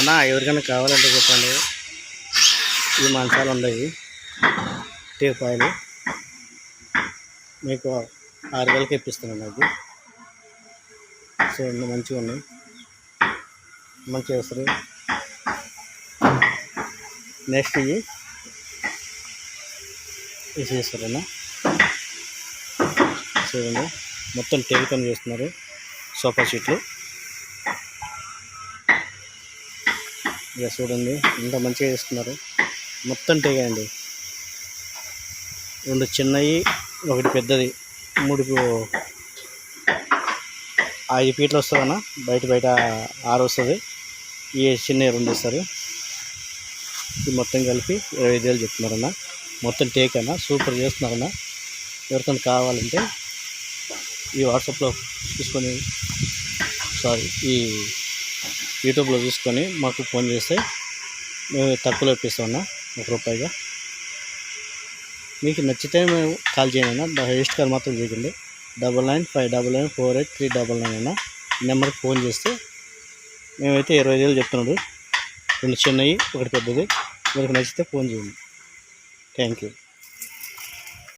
అన్న ఎవరికైనా కావాలంటే చెప్పండి. ఈ మంచాలు ఉన్నాయి, టీపాయలు మీకు 6,000కి ఇప్పిస్తున్నాను. అది చూడండి, మంచిగా ఉన్నాయి, మంచిగా వస్తుంది. నెక్స్ట్ ఇవి చేస్తారన్నా, చూడండి మొత్తం టేకుతో చేస్తున్నారు. సోఫా సీట్లు ఇక చూడండి ఎంత మంచిగా చేస్తున్నారు. మొత్తం టేకండి, 2 చిన్నవి, 1 పెద్దది, 3 5 ఫీట్లు వస్తుందన్న. బయట 6 వస్తుంది. ఈ చిన్నవి 2 ఇస్తారు. ఇది మొత్తం కలిపి 25,000 చెప్తున్నారన్న. మొత్తం టేక్ అన్న, సూపర్ చేస్తున్నారన్న. ఎవరికైనా కావాలంటే ఈ వాట్సాప్లో చూసుకొని, ఈ యూట్యూబ్లో చూసుకొని మాకు ఫోన్ చేస్తే మేము తక్కువలో ఇప్పిస్తామన్నా, ₹1. మీకు నచ్చితే మేము కాల్ చేయండి అన్న. రిజిస్టర్ కాల్ మాత్రం చేయకండి. 9959948399 అన్న నెంబర్కి ఫోన్ చేస్తే మేమైతే 25,000 చెప్తున్నాడు. 2 చిన్నవి, 1 పెద్దది. మీకు నచ్చితే ఫోన్ చేయండి. Thank you.